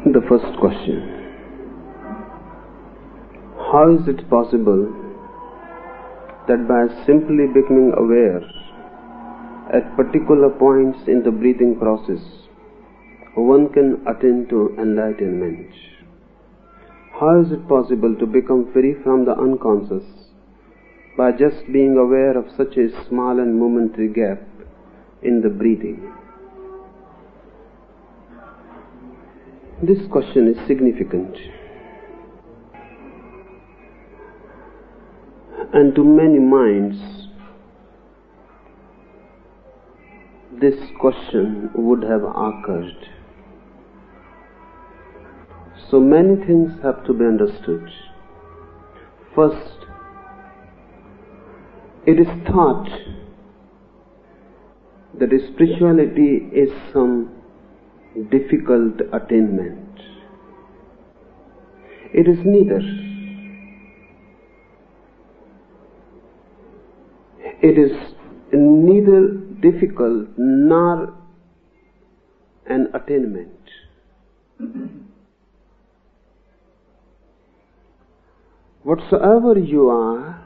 The first question: how is it possible that by simply becoming aware at particular points in the breathing process, one can attain to enlightenment? How is it possible to become free from the unconscious by just being aware of such a small and momentary gap in the breathing? This question is significant, and to many minds this question would have occurred. So many things have to be understood. First, it is thought that spirituality is some difficult attainment. It is neither. It is neither difficult nor an attainment. Whatsoever you are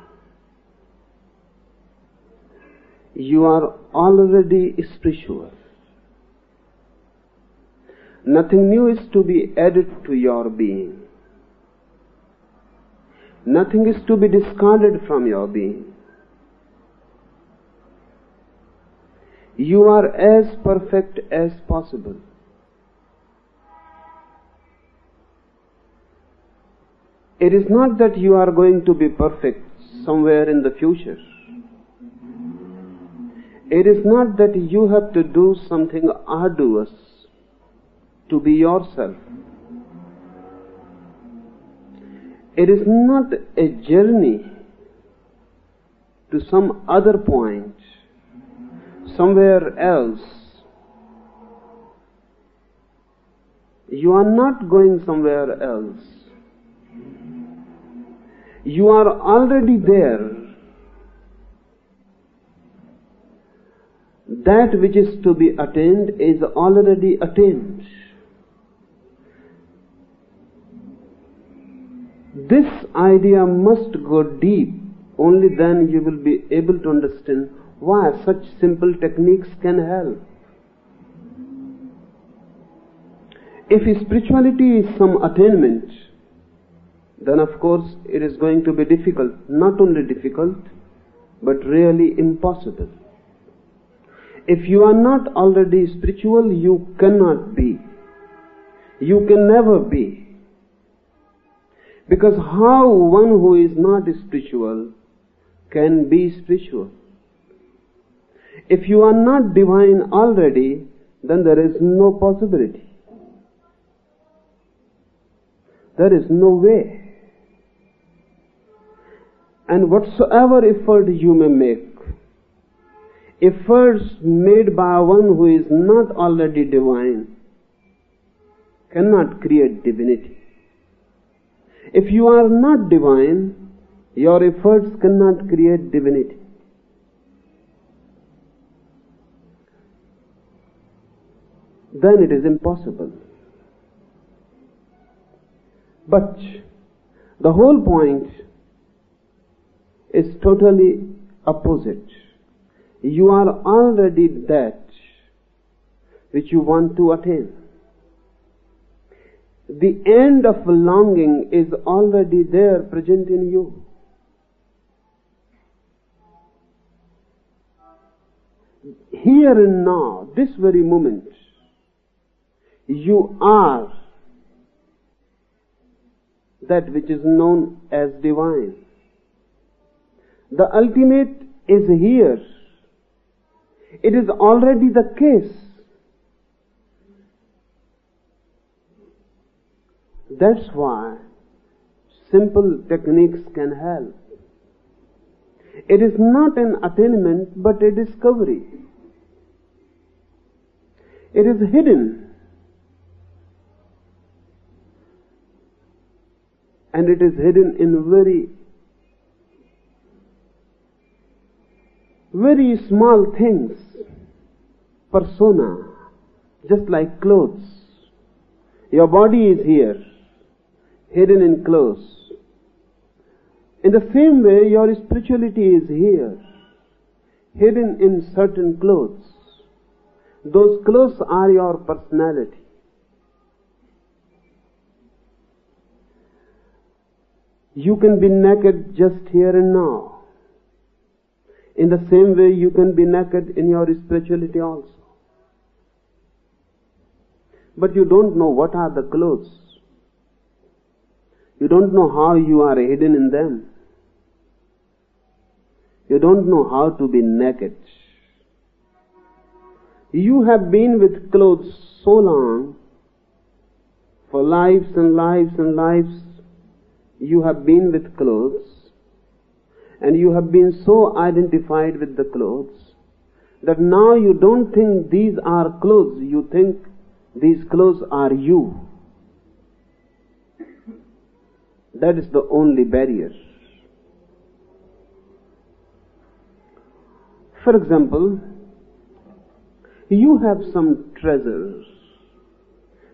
already spiritual. Nothing new is to be added to your being. Nothing is to be discarded from your being. You are as perfect as possible. It is not that you are going to be perfect somewhere in the future. It is not that you have to do something arduous to be yourself. It is not a journey to some other point, somewhere else. You are not going somewhere else. You are already there. That which is to be attained is already attained. This idea must go deep. Only then you will be able to understand why such simple techniques can help. If spirituality is some attainment, then of course it is going to be difficult. Not only difficult, but really impossible. If you are not already spiritual, you cannot be. You can never be. Because how one who is not spiritual can be spiritual? If you are not divine already, then there is no possibility. There is no way. And whatsoever effort you may make, efforts made by one who is not already divine cannot create divinity. If you are not divine, your efforts cannot create divinity. Then it is impossible. But the whole point is totally opposite. You are already that which you want to attain. The end of longing is already there, present in you. Here and now, this very moment, you are that which is known as divine. The ultimate is here. It is already the case. That's why simple techniques can help. It is not an attainment, but a discovery. It is hidden. And it is hidden in very small things. Persona, just like clothes. Your body is here, hidden in clothes. In the same way, your spirituality is here, hidden in certain clothes. Those clothes are your personality. You can be naked just here and now. In the same way, you can be naked in your spirituality also. But you don't know what are the clothes. You don't know how you are hidden in them. You don't know how to be naked. You have been with clothes so long, for lives and lives and lives, you have been with clothes, and you have been so identified with the clothes, that now you don't think these are clothes, you think these clothes are you. That is the only barrier. For example, you have some treasures,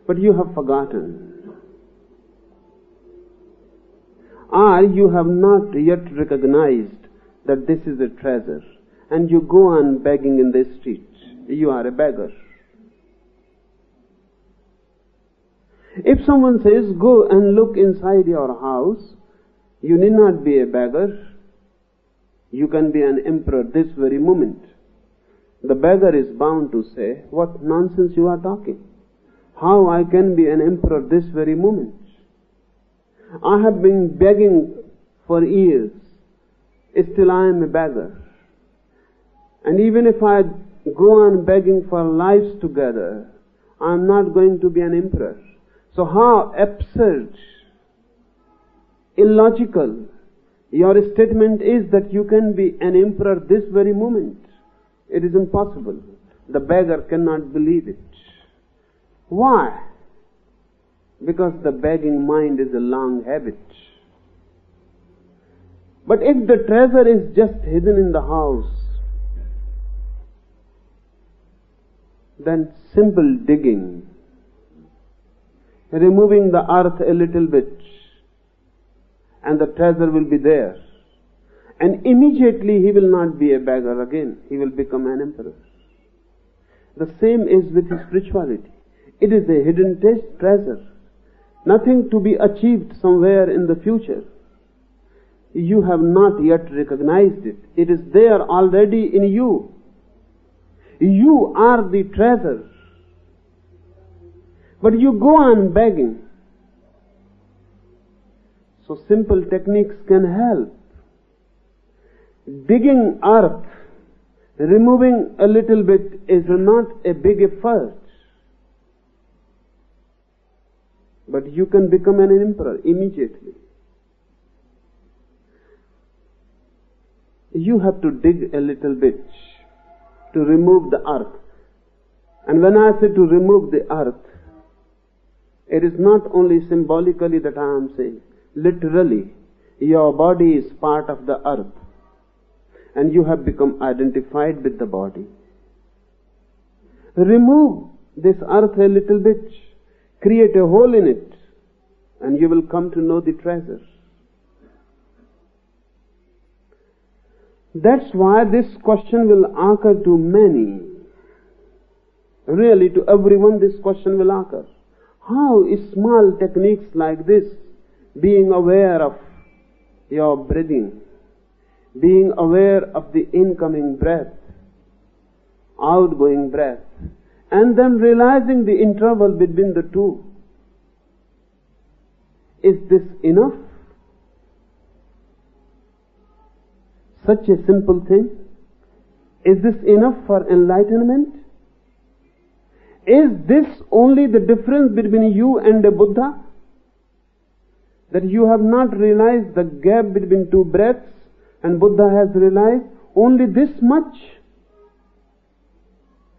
but you have forgotten. Or you have not yet recognized that this is a treasure, and you go on begging in the street. You are a beggar. If someone says, go and look inside your house, you need not be a beggar. You can be an emperor this very moment. The beggar is bound to say, what nonsense you are talking. How I can be an emperor this very moment? I have been begging for years. Still I am a beggar. And even if I go on begging for lives together, I am not going to be an emperor. So how absurd, illogical your statement is that you can be an emperor this very moment. It is impossible. The beggar cannot believe it. Why? Because the begging mind is a long habit. But if the treasure is just hidden in the house, then simple digging, removing the earth a little bit, and the treasure will be there. And immediately he will not be a beggar again. He will become an emperor. The same is with spirituality. It is a hidden treasure. Nothing to be achieved somewhere in the future. You have not yet recognized it. It is there already in you. You are the treasure. But you go on begging. So simple techniques can help. Digging earth, removing a little bit is not a big effort. But you can become an emperor immediately. You have to dig a little bit to remove the earth. And when I say to remove the earth, it is not only symbolically that I am saying. Literally, your body is part of the earth. And you have become identified with the body. Remove this earth a little bit. Create a hole in it, and you will come to know the treasure. That's why this question will occur to many. Really, to everyone this question will occur. How small techniques like this, being aware of your breathing, being aware of the incoming breath, outgoing breath, and then realizing the interval between the two. Is this enough? Such a simple thing? Is this enough for enlightenment? Is this only the difference between you and a Buddha? That you have not realized the gap between two breaths, and Buddha has realized only this much?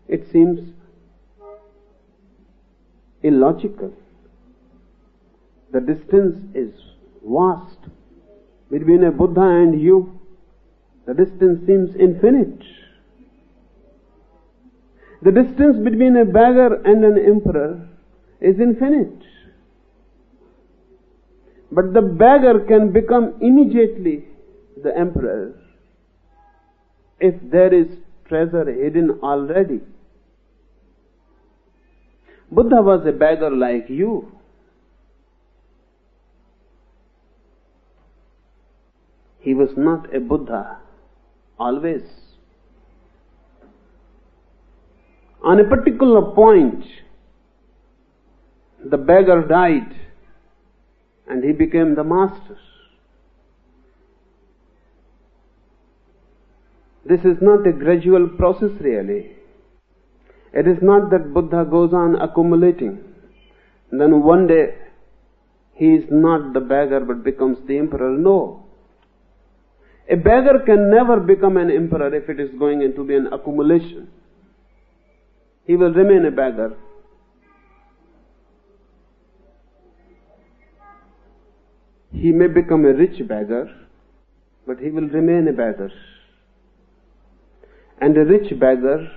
It seems illogical. The distance is vast between a Buddha and you. The distance seems infinite. The distance between a beggar and an emperor is infinite. But the beggar can become immediately the emperor if there is treasure hidden already. Buddha was a beggar like you. He was not a Buddha always. On a particular point, the beggar died and he became the master. This is not a gradual process really. It is not that Buddha goes on accumulating. Then one day he is not the beggar but becomes the emperor. No. A beggar can never become an emperor if it is going to be an accumulation. He will remain a beggar. He may become a rich beggar, but he will remain a beggar. And a rich beggar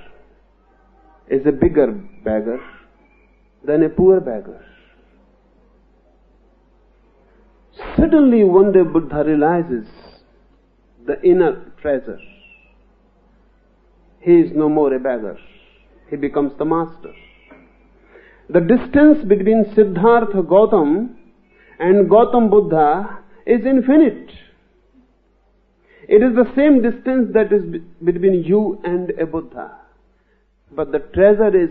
is a bigger beggar than a poor beggar. Suddenly one day Buddha realizes the inner treasure. He is no more a beggar. He becomes the master. The distance between Siddhartha Gautam and Gautam Buddha is infinite. It is the same distance that is between you and a Buddha. But the treasure is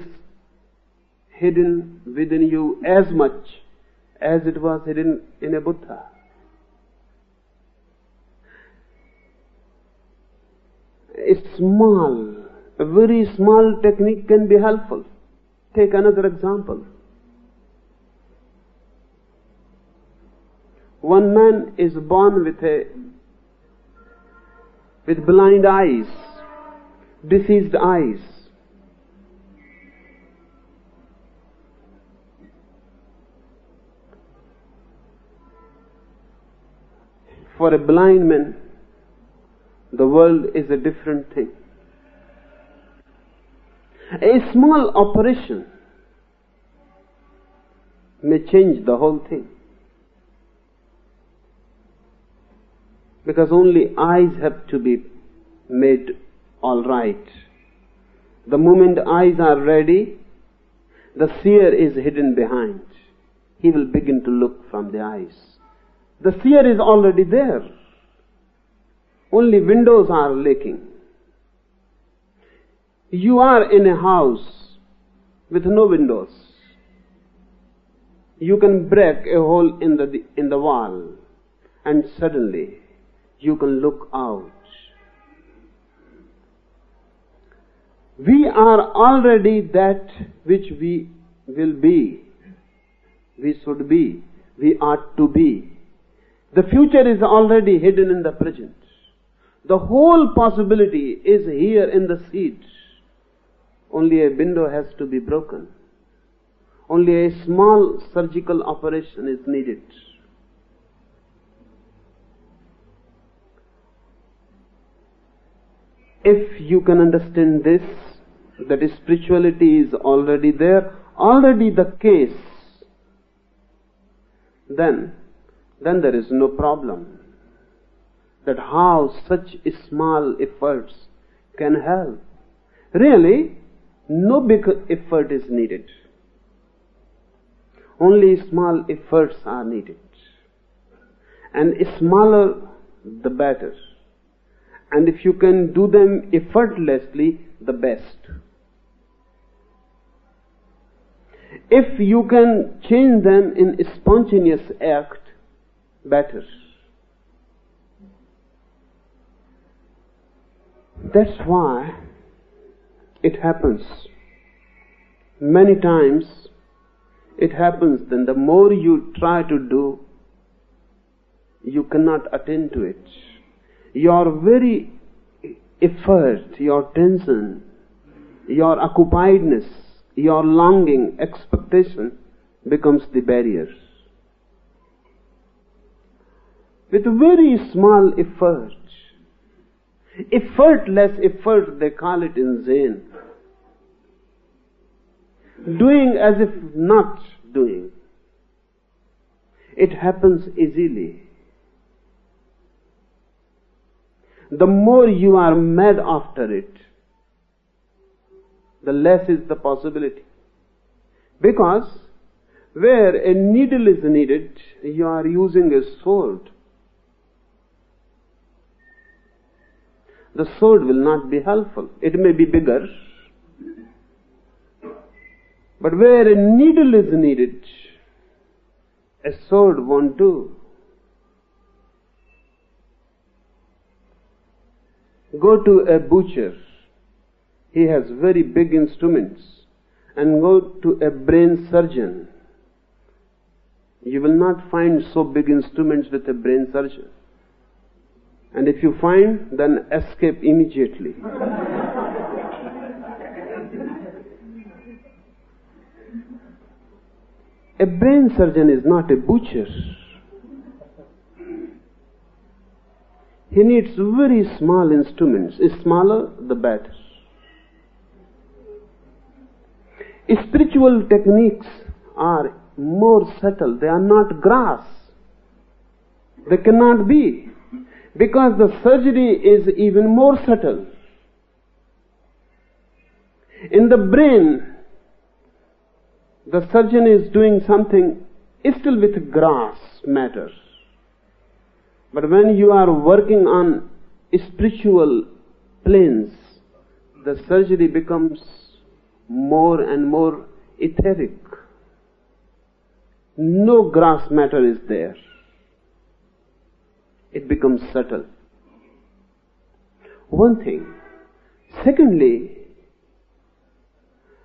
hidden within you as much as it was hidden in a Buddha. A very small technique can be helpful. Take another example. One man is born with blind eyes, diseased eyes. For a blind man, the world is a different thing. A small operation may change the whole thing. Because only eyes have to be made all right. The moment eyes are ready, the seer is hidden behind. He will begin to look from the eyes. The seer is already there. Only windows are lacking. You are in a house with no windows. You can break a hole in the wall, and suddenly you can look out. We are already that which we will be, we should be, we ought to be. The future is already hidden in the present. The whole possibility is here in the seed. Only a window has to be broken. Only a small surgical operation is needed. If you can understand this, that spirituality is already there, already the case, then there is no problem. That how such small efforts can help. Really, no big effort is needed. Only small efforts are needed. And smaller, the better. And if you can do them effortlessly, the best. If you can change them in a spontaneous act, better. That's why it happens. Many times it happens, then the more you try to do, you cannot attain to it. Your very effort, your tension, your occupiedness, your longing, expectation becomes the barrier. With very small effort, effortless effort they call it in Zen, doing as if not doing. It happens easily. The more you are mad after it, the less is the possibility. Because where a needle is needed, you are using a sword. The sword will not be helpful. It may be bigger, but where a needle is needed, a sword won't do. Go to a butcher. He has very big instruments. And go to a brain surgeon. You will not find so big instruments with a brain surgeon. And if you find, then escape immediately. A brain surgeon is not a butcher. He needs very small instruments. The smaller, the better. Spiritual techniques are more subtle. They are not grass. They cannot be. Because the surgery is even more subtle. In the brain, the surgeon is doing something still with grass matter. But when you are working on spiritual planes, the surgery becomes more and more etheric. No grass matter is there. It becomes subtle. One thing. Secondly,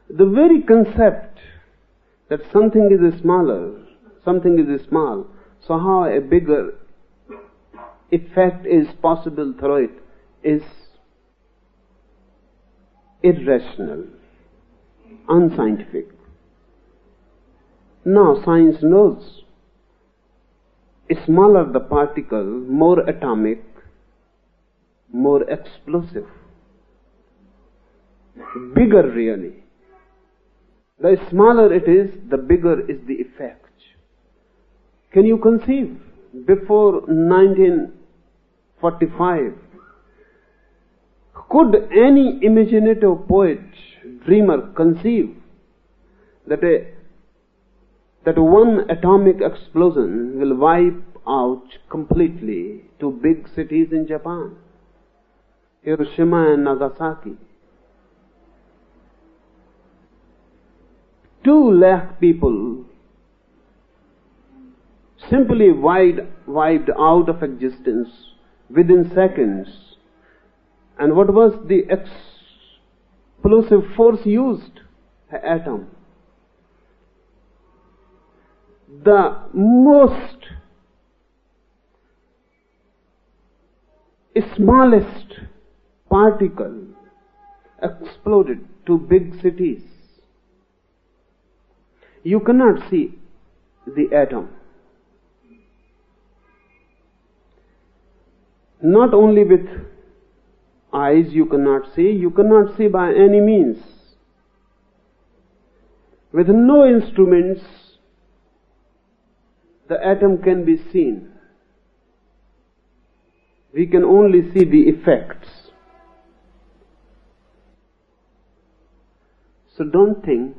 the very concept that something is smaller, something is small, so how a bigger effect is possible through it is irrational, unscientific. Now science knows, smaller the particle, more atomic, more explosive. Bigger really. The smaller it is, the bigger is the effect. Can you conceive? Before 1945, could any imaginative poet, dreamer conceive that one atomic explosion will wipe out completely two big cities in Japan, Hiroshima and Nagasaki? 2 lakh people simply wiped out of existence within seconds. And what was the explosive force used? An atom. The most smallest particle exploded to big cities. You cannot see the atom. Not only with eyes you cannot see by any means. With no instruments, the atom can be seen. We can only see the effects. So don't think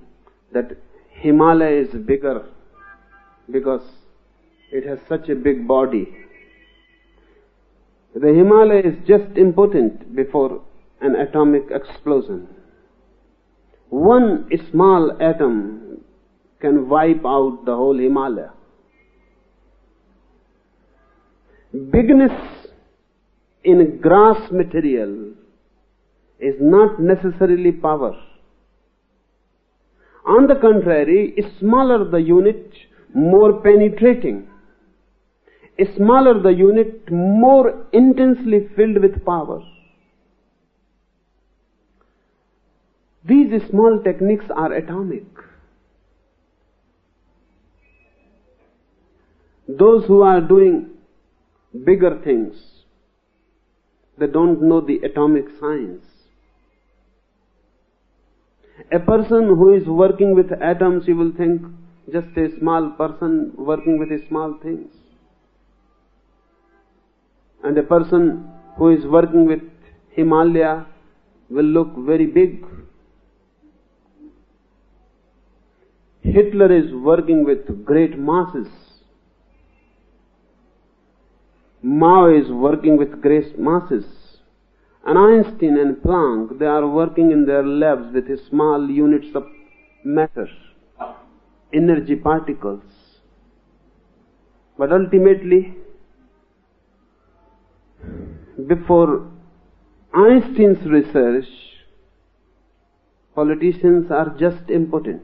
that Himalaya is bigger because it has such a big body. The Himalaya is just impotent before an atomic explosion. One small atom can wipe out the whole Himalaya. Bigness in grass material is not necessarily power. On the contrary, smaller the unit, more penetrating. Smaller the unit, more intensely filled with power. These small techniques are atomic. Those who are doing bigger things, they don't know the atomic science. A person who is working with atoms, he will think just a small person working with small things. And a person who is working with Himalaya will look very big. Hitler is working with great masses. Mao is working with great masses. And Einstein and Planck, they are working in their labs with small units of matter, energy particles. But ultimately, before Einstein's research, politicians are just impotent.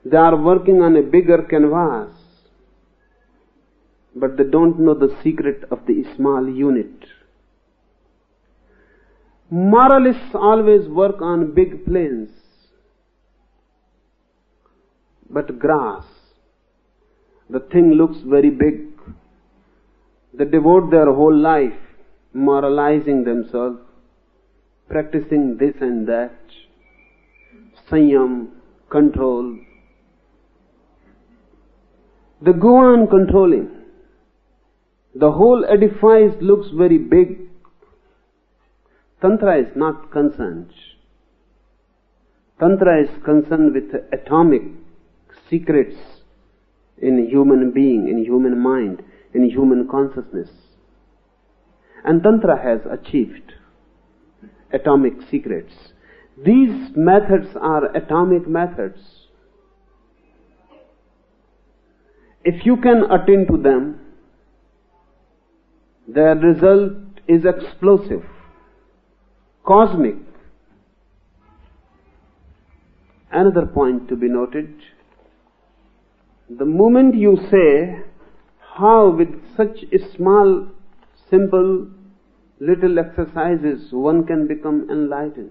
They are working on a bigger canvas, but they don't know the secret of the small unit. Moralists always work on big planes, but grass, the thing looks very big. They devote their whole life moralizing themselves, practicing this and that, sanyam, control. They go on controlling. The whole edifice looks very big. Tantra is not concerned. Tantra is concerned with atomic secrets in human being, in human mind, in human consciousness. And Tantra has achieved atomic secrets. These methods are atomic methods. If you can attend to them, their result is explosive, cosmic. Another point to be noted, the moment you say how with such small, simple, little exercises one can become enlightened.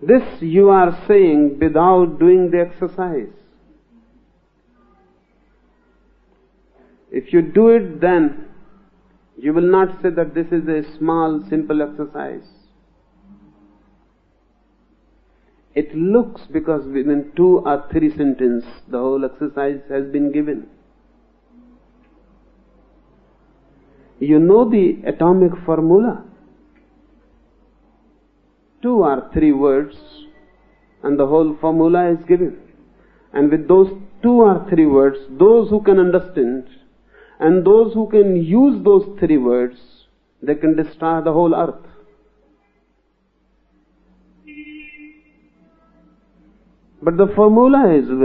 This you are saying without doing the exercise. If you do it, then you will not say that this is a small, simple exercise. It looks, because within 2 or 3 sentences the whole exercise has been given. You know the atomic formula. 2 or 3 words and the whole formula is given. And with those 2 or 3 words, those who can understand and those who can use those 3 words, they can destroy the whole earth. But the formula is very